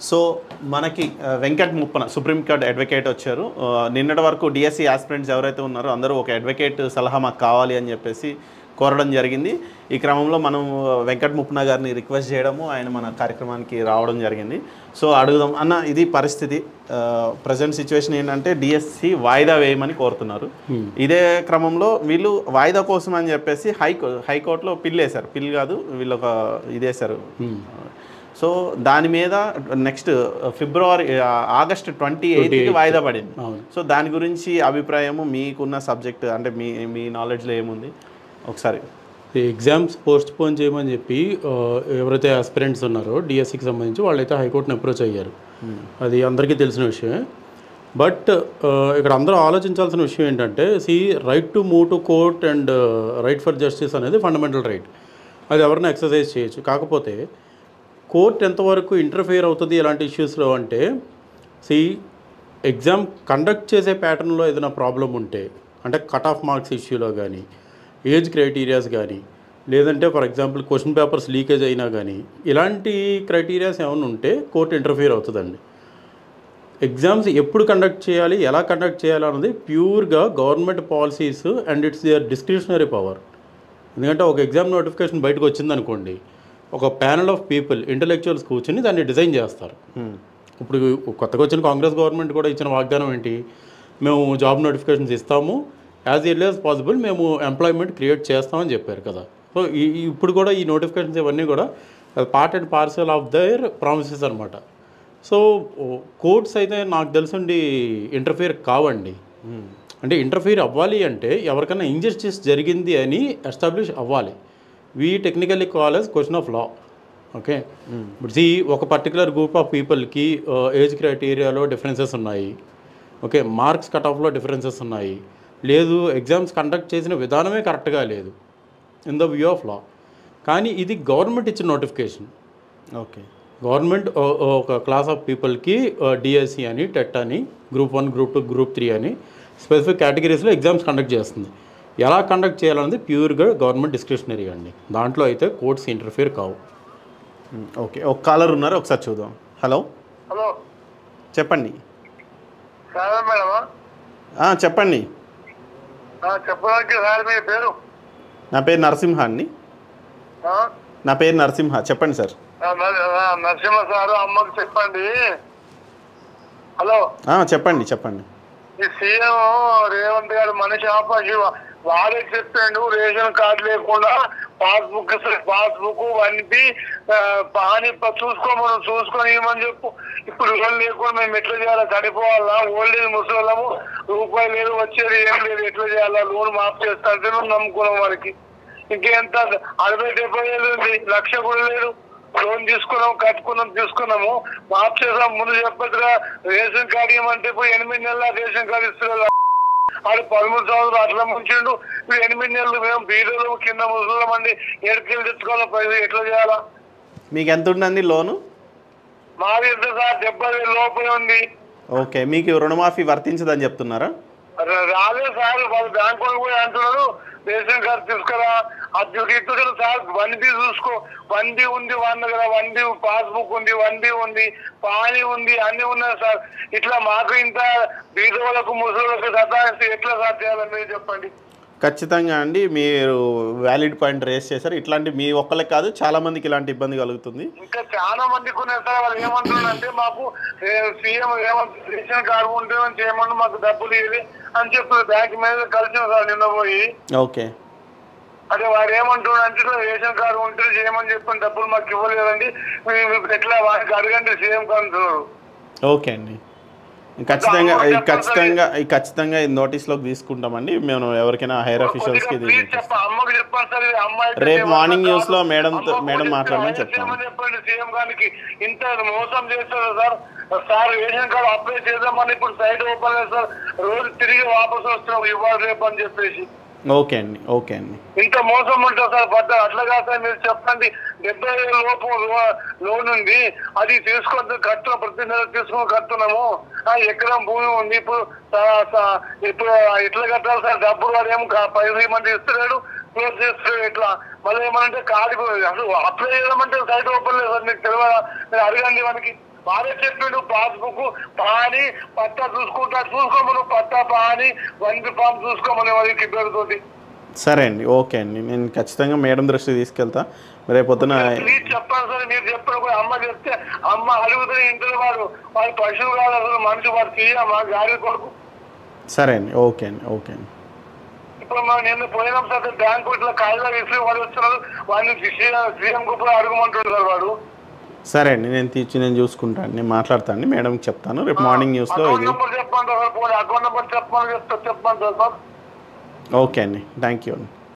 So మనకి Venkat Muppana supreme court advocate వచ్చారు. నిన్నటి వరకు డిఎస్సి ఆస్పిరెంట్స్ ఎవరైతే ఉన్నారో అందరూ ఒక అడ్వకేట్ సలహా మాకు కావాలి అని చెప్పేసి కోరడం జరిగింది. ఈ క్రమంలో మనం వెంకట్ ముప్పన గారిని రిక్వెస్ట్ చేయడము, ఆయన మన కార్యక్రమానికి రావడం జరిగింది. సో అడుగుదాం అన్న, ఇది పరిస్థితి. ప్రజెంట్ సిచ్యువేషన్ ఏంటంటే డిఎస్సి వాయిదా వేయమని కోరుతున్నారు. ఇదే క్రమంలో వీళ్ళు వాయిదా కోసం అని చెప్పేసి హైకోర్టులో పిల్ వేశారు. పిల్ కాదు, వీళ్ళు ఒక ఇదేశారు. సో దాని మీద నెక్స్ట్ ఆగస్టు 28కి వాయిదా పడింది. సో దాని గురించి అభిప్రాయము, మీకున్న సబ్జెక్ట్ అంటే మీ నాలెడ్జ్లో ఏముంది ఒకసారి? ఎగ్జామ్స్ పోస్ట్ పోన్ చేయమని చెప్పి ఎవరైతే ఆస్పిరెంట్స్ ఉన్నారో డిఎస్సికి సంబంధించి వాళ్ళైతే హైకోర్టుని అప్రోచ్ అయ్యారు. అది అందరికీ తెలిసిన విషయమే. బట్ ఇక్కడ అందరూ ఆలోచించాల్సిన విషయం ఏంటంటే, right to move to court and right for justice అనేది ఫండమెంటల్ రైట్. అది ఎవరైనా ఎక్సర్సైజ్ చేయొచ్చు. కాకపోతే కోర్ట్ ఎంతవరకు ఇంటర్ఫియర్ అవుతుంది ఇలాంటి ఇష్యూస్లో అంటే, ఎగ్జామ్ కండక్ట్ చేసే ప్యాటర్న్లో ఏదైనా ప్రాబ్లం ఉంటే, అంటే కట్ ఆఫ్ మార్క్స్ ఇష్యూలో కానీ, ఏజ్ క్రైటీరియాస్ కానీ, లేదంటే for example question papers leakage అయినా కానీ, ఇలాంటి క్రైటీరియాస్ ఏమైనా ఉంటే కోర్టు ఇంటర్ఫియర్ అవుతుందండి. ఎగ్జామ్స్ ఎప్పుడు కండక్ట్ చేయాలి, ఎలా కండక్ట్ చేయాలి అన్నది ప్యూర్గా government policies and its their discretionary power. ఎందుకంటే ఒక ఎగ్జామ్ నోటిఫికేషన్ బయటకు వచ్చిందనుకోండి, ఒక ప్యానల్ ఆఫ్ పీపుల్ ఇంటలెక్చువల్స్ కూర్చొని దాన్ని డిజైన్ చేస్తారు. ఇప్పుడు కొత్తగా వచ్చిన కాంగ్రెస్ గవర్నమెంట్ కూడా ఇచ్చిన వాగ్దానం ఏంటి? మేము జాబ్ నోటిఫికేషన్స్ ఇస్తాము, యాజ్ ఎర్లీ యాజ్ పాసిబుల్ మేము ఎంప్లాయ్మెంట్ క్రియేట్ చేస్తామని చెప్పారు కదా. సో ఇప్పుడు కూడా ఈ నోటిఫికేషన్స్ ఇవన్నీ కూడా part and parcel of their promises అనమాట. సో కోర్ట్స్ అయితే నాకు తెలుసుండి ఇంటర్ఫియర్ కావండి. అంటే ఇంటర్ఫియర్ అవ్వాలి అంటే ఎవరికైనా ఇంజస్టిస్ జరిగింది అని ఎస్టాబ్లిష్ అవ్వాలి. We technically call as question of law. Okay, ఇప్పుడు ఒక పర్టికులర్ గ్రూప్ ఆఫ్ పీపుల్కి ఏజ్ క్రైటీరియాలో డిఫరెన్సెస్ ఉన్నాయి, ఓకే, మార్క్స్ కట్ ఆఫ్లో డిఫరెన్సెస్ ఉన్నాయి, లేదు ఎగ్జామ్స్ కండక్ట్ చేసిన విధానమే కరెక్ట్గా లేదు in the view of law. కానీ ఇది గవర్నమెంట్ ఇచ్చిన నోటిఫికేషన్. ఓకే, గవర్నమెంట్ ఒక క్లాస్ ఆఫ్ పీపుల్కి డిఎస్సి అని, టెట్ అని, గ్రూప్ 1, గ్రూప్ 2, గ్రూప్ 3 అని స్పెసిఫిక్ కేటగిరీస్లో ఎగ్జామ్స్ కండక్ట్ చేస్తుంది. ఎలా కండక్ట్ చేయాలన్నది ప్యూర్గా గవర్నమెంట్ డిస్క్రిషనరీ అండి. దాంట్లో అయితే కోర్ట్స్ ఇంటర్ఫియర్ కావు. ఓకే, ఒక కాలర్ ఉన్నారు, ఒకసారి చూద్దాం. హలో హలో, చెప్పండి. మేడం చెప్పండి. చెప్పడానికి సార్ మీ పేరు? నా పేరు నరసింహ అండి. నా పేరు నరసింహ. చెప్పండి సార్. నరసింహ సారు, అమ్మకు చెప్పండి. హలో, చెప్పండి చెప్పండి. ఈ సీఎం రేవంత్ గారు మనిషి ఆపాసి వాడే చెప్పాడు, రేషన్ కార్డు లేకుండా పాస్బుక్ వంపి పాని చూసుకొని ఇవ్వమని చెప్పు. ఇప్పుడు లోన్ లేకుండా మేము ఎట్లా చేయాలా? చనిపోవాలా? ఓల్డేజ్ ముసలము, రూపాయి లేదు, వచ్చేది ఏం లేదు, ఎట్లా చేయాలా? లోన్ మాఫ్ చేస్తాంటే నమ్ముకున్నాం వారికి. ఇంకెంత 60-70 ఏళ్ళు ఉంది, 1,00,000 కూడా లేదు. లోన్ తీసుకున్నాము, తీసుకున్నాము, మాఫ్ చేసాం. ముందు చెప్పదుగా రేషన్ కార్డు ఇవ్వమంటే ఇప్పుడు 8 నెలల రేషన్ కార్డు ఇస్తున్నారు. అది 13 సంవత్సరాలు అట్లా ముంచిండు. ఇప్పుడు 8 నెలలు మేము బీదలు కింద ముసలమండి, ఎడుకెళ్ళి తెచ్చుకోవాలి. పైసలు ఎట్లా చేయాలా? మీకు ఎంత ఉందండి లోను? మాది ఎంత సార్? 70,000 లోపలే ఉంది. ఓకే, మీకు రుణమాఫీ వర్తించదని చెప్తున్నారా? రాలేదు సార్, వాళ్ళు బ్యాంకు వాళ్ళు కూడా అంటున్నారు రేషన్ కార్డు తీసుకురా, అది ఇస్తున్నారు సార్. 1B చూసుకో, 1B ఉంది వాళ్ళ దగ్గర, 1B పాస్బుక్ ఉంది, 1B ఉంది, పానీ ఉంది, అన్ని ఉన్నాయి సార్. ఇట్లా మాకు ఇంత బీద వాళ్ళకు ముసలికి సతాయిస్తే ఎట్లా సార్ చేయాలని మీరు చెప్పండి. ఖచ్చితంగా అండి, మీరు వ్యాలిడ్ పాయింట్ రేస్ చేశారు. ఇట్లాంటి మీ ఒక్కళ్ళే కాదు, చాలా మందికి ఇలాంటి ఇబ్బంది కలుగుతుంది. ఇంకా చాలా మందికి ఉన్నాయి సార్. వాళ్ళు ఏమంటున్నారంటే, మాకు సీఎం రేషన్ కార్డు ఉంటే చేయమని మాకు డబ్బులు ఇవ్వాలి అని చెప్తున్నారు. బ్యాంక్ మీద కలిసిన సార్ నిన్న పోయి. ఓకే, అదే వారు ఏమంటున్నారు అంటే, రేషన్ కార్డు ఉంటే చేయమని చెప్పిన డబ్బులు మాకు ఇవ్వలేదండి, మీరు ఎట్లా వారికి అడగండి సీఎం అంటున్నారు. ఓకే అండి, ఖచ్చితంగా నోటీస్లోకి తీసుకుంటామండి. మేము ఎవరికైనా హైయర్ అఫీషియల్స్కి రేపు మార్నింగ్ న్యూస్లో మేడం మాట్లాడమని చెప్పండి. సీఎం గారికి ఇంత మోసం చేస్తారు sir. Sir ration card apply చేద్దామని ఇప్పుడు సైట్ ఓపెన్ లేదు సార్. రోజు తిరిగి వాపసు వస్తున్నాం ఇవ్వాలి రేపు అని చెప్పేసి. ఓకే అండి. ఇంత మోసం ఉంటుంది సార్. అట్లా కాదు, మీరు చెప్పండి. 70,000 లోపు లోన్ ఉంది, అది తీసుకొని ప్రతి నెల తీసుకొని కడుతున్నాము. ఎకరం భూమి ఉంది, ఇప్పుడు ఎట్లా కట్టాలి సార్? డబ్బులు వాడు ఏమో 10 మంది ఇస్తున్నాడు, క్లోజ్ చేస్తున్నాడు. ఎట్లా మళ్ళీ ఏమనంటే కార్డు అసలు అప్లై చేయమంటే సైట్ ఓపెన్ లేదు సార్. మీకు తెలియదా? మీరు అడగండి మనకి. వాడే చెప్పిండు పాస్బుక్ పాని పట్టా చూసుకోమను పట్టా పాని 1 ఫామ్ చూసుకోమని వాళ్ళకి పేరుతోటి. సరే అండి, ఓకే అండి, నేను ఖచ్చితంగా మేడం దృష్టికి తీసుకెళ్తా. రేపు పొద్దున ప్లీజ్ చెప్పండి సార్, మీరు చెప్పండి. అమ్మ చెప్తే అమ్మ అడుగుతుంది ఇంట్లో వాడు పశువు కాదు అసలు మనిషి, వాడు తీయమ్మా గాడి కొడుకు. సరే అండి, ఓకే అండి, ఓకే అండి. ఇప్పుడు మనం నిన్న పోయినాం సార్ బ్యాంకు ఇట్లా కాయిదా ఇస్త్రీ వాడు వస్తున్నారు, వాడిని సీఎం గ్రూప్లో అడగమంటుండు సార్ వాడు. సరే అండి, నేను చూసుకుంటాను, నేను మాట్లాడతాను, మేడంకి చెప్తాను. రేపు మార్నింగ్ న్యూస్లో అకౌంట్ నెంబర్ చెప్పండి సార్, అకౌంట్ నెంబర్ చెప్పమని చెప్తాను సార్. ఓకే అండి, థ్యాంక్ యూ అండి.